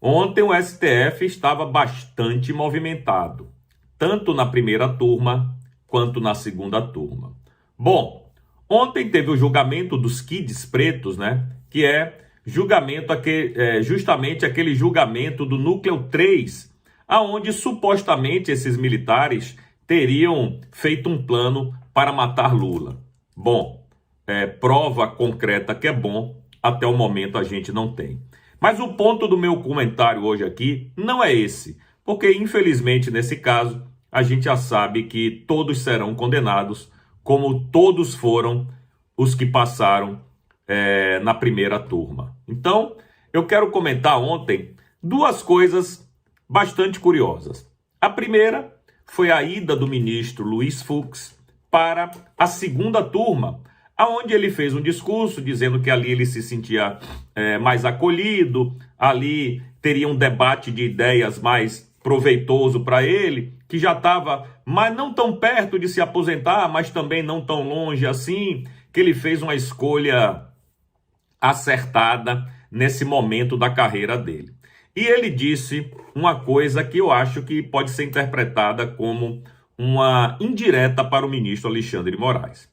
Ontem o STF estava bastante movimentado, tanto na primeira turma quanto na segunda turma. Bom, ontem teve o julgamento dos kids pretos, né? Que é justamente aquele julgamento do Núcleo 3, aonde supostamente esses militares teriam feito um plano para matar Lula. Bom, prova concreta que é bom, até o momento a gente não tem. Mas o ponto do meu comentário hoje aqui não é esse, porque infelizmente nesse caso a gente já sabe que todos serão condenados, como todos foram os que passaram na primeira turma. Então, eu quero comentar ontem duas coisas bastante curiosas. A primeira foi a ida do ministro Luiz Fux para a segunda turma, aonde ele fez um discurso dizendo que ali ele se sentia mais acolhido, ali teria um debate de ideias mais proveitoso para ele, que já estava, mas não tão perto de se aposentar, mas também não tão longe assim, que ele fez uma escolha acertada nesse momento da carreira dele. E ele disse uma coisa que eu acho que pode ser interpretada como uma indireta para o ministro Alexandre de Moraes.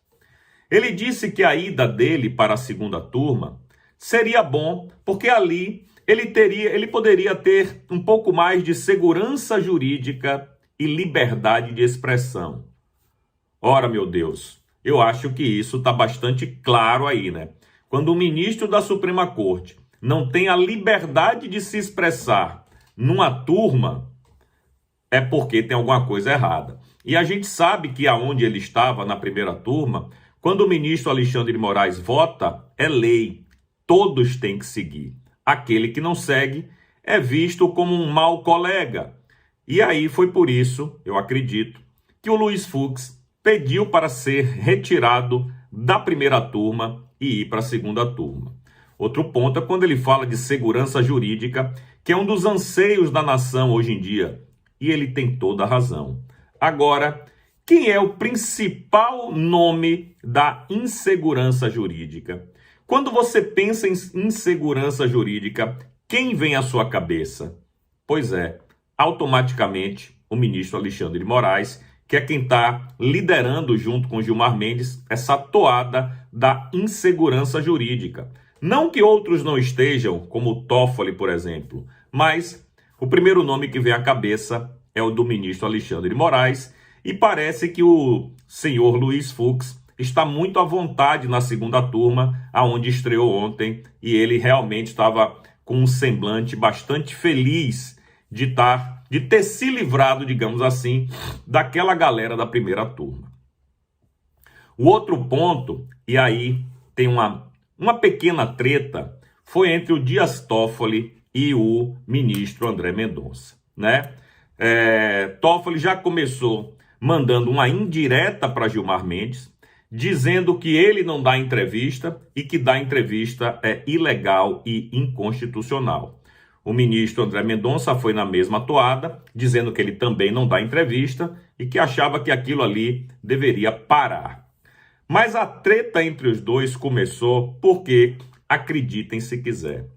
Ele disse que a ida dele para a segunda turma seria bom, porque ali ele poderia ter um pouco mais de segurança jurídica e liberdade de expressão. Ora, meu Deus, eu acho que isso está bastante claro aí, né? Quando o ministro da Suprema Corte não tem a liberdade de se expressar numa turma, é porque tem alguma coisa errada. E a gente sabe que aonde ele estava na primeira turma, quando o ministro Alexandre de Moraes vota, é lei. Todos têm que seguir. Aquele que não segue é visto como um mau colega. E aí foi por isso, eu acredito, que o Luiz Fux pediu para ser retirado da primeira turma e ir para a segunda turma. Outro ponto é quando ele fala de segurança jurídica, que é um dos anseios da nação hoje em dia. E ele tem toda a razão. Agora, quem é o principal nome da insegurança jurídica? Quando você pensa em insegurança jurídica, quem vem à sua cabeça? Pois é, automaticamente o ministro Alexandre de Moraes, que é quem está liderando junto com Gilmar Mendes essa toada da insegurança jurídica. Não que outros não estejam, como o Toffoli, por exemplo, mas o primeiro nome que vem à cabeça é o do ministro Alexandre de Moraes, e parece que o senhor Luiz Fux está muito à vontade na segunda turma, aonde estreou ontem, e ele realmente estava com um semblante bastante feliz de ter se livrado, digamos assim, daquela galera da primeira turma. O outro ponto, e aí tem uma pequena treta, foi entre o Dias Toffoli e o ministro André Mendonça, né? Toffoli já começou mandando uma indireta para Gilmar Mendes, dizendo que ele não dá entrevista e que dar entrevista é ilegal e inconstitucional. O ministro André Mendonça foi na mesma toada, dizendo que ele também não dá entrevista e que achava que aquilo ali deveria parar. Mas a treta entre os dois começou porque, acreditem se quiser,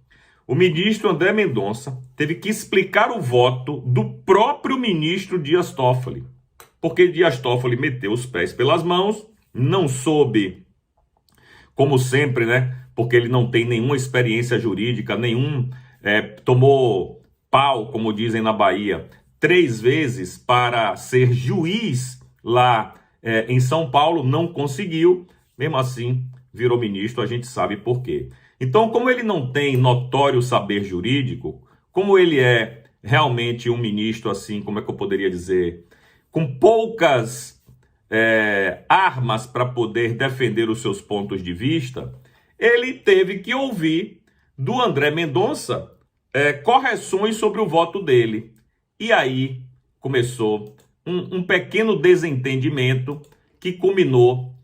o ministro André Mendonça teve que explicar o voto do próprio ministro Dias Toffoli, porque Dias Toffoli meteu os pés pelas mãos, não soube, como sempre, né? Porque ele não tem nenhuma experiência jurídica, tomou pau, como dizem na Bahia, 3 vezes para ser juiz lá em São Paulo, não conseguiu, mesmo assim virou ministro, a gente sabe por quê. Então, como ele não tem notório saber jurídico, como ele é realmente um ministro assim, como é que eu poderia dizer, com poucas armas para poder defender os seus pontos de vista, ele teve que ouvir do André Mendonça correções sobre o voto dele. E aí começou um pequeno desentendimento que culminou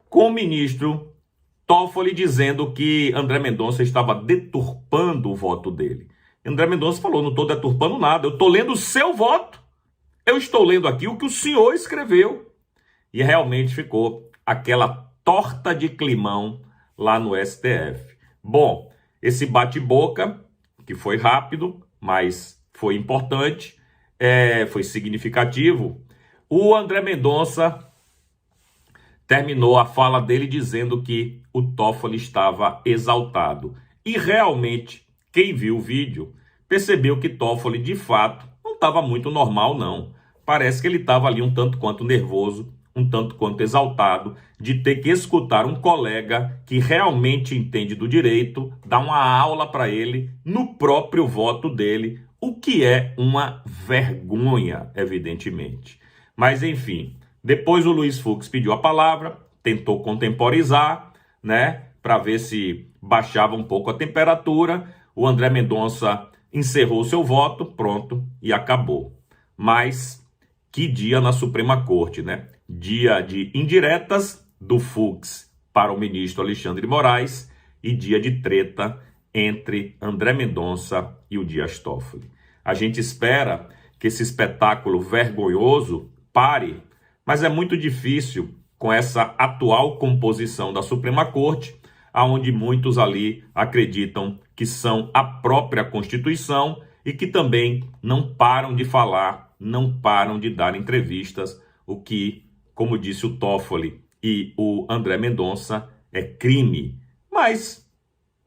com o ministro Toffoli dizendo que André Mendonça estava deturpando o voto dele. André Mendonça falou, não estou deturpando nada, eu estou lendo o seu voto. Eu estou lendo aqui o que o senhor escreveu. E realmente ficou aquela torta de climão lá no STF. Bom, esse bate-boca, que foi rápido, mas foi importante, foi significativo. O André Mendonça terminou a fala dele dizendo que o Toffoli estava exaltado. E realmente, quem viu o vídeo percebeu que Toffoli, de fato, não estava muito normal, não. Parece que ele estava ali um tanto quanto nervoso, um tanto quanto exaltado, de ter que escutar um colega que realmente entende do direito, dar uma aula para ele no próprio voto dele, o que é uma vergonha, evidentemente. Mas, enfim, depois o Luiz Fux pediu a palavra, tentou contemporizar, né, para ver se baixava um pouco a temperatura. O André Mendonça encerrou seu voto, pronto, e acabou. Mas que dia na Suprema Corte, né? Dia de indiretas do Fux para o ministro Alexandre de Moraes e dia de treta entre André Mendonça e o Dias Toffoli. A gente espera que esse espetáculo vergonhoso pare, mas é muito difícil com essa atual composição da Suprema Corte, aonde muitos ali acreditam que são a própria Constituição e que também não param de falar, não param de dar entrevistas, o que, como disse o Toffoli e o André Mendonça, é crime. Mas,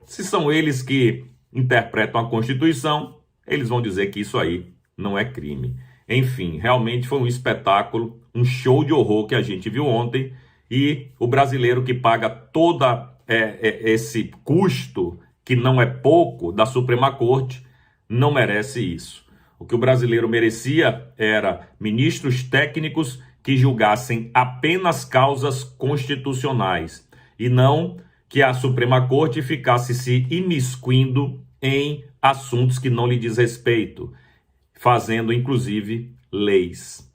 se são eles que interpretam a Constituição, eles vão dizer que isso aí não é crime. Enfim, realmente foi um espetáculo, um show de horror que a gente viu ontem, e o brasileiro que paga toda esse custo, que não é pouco, da Suprema Corte, não merece isso. O que o brasileiro merecia era ministros técnicos que julgassem apenas causas constitucionais e não que a Suprema Corte ficasse se imiscuindo em assuntos que não lhe diz respeito, fazendo inclusive leis.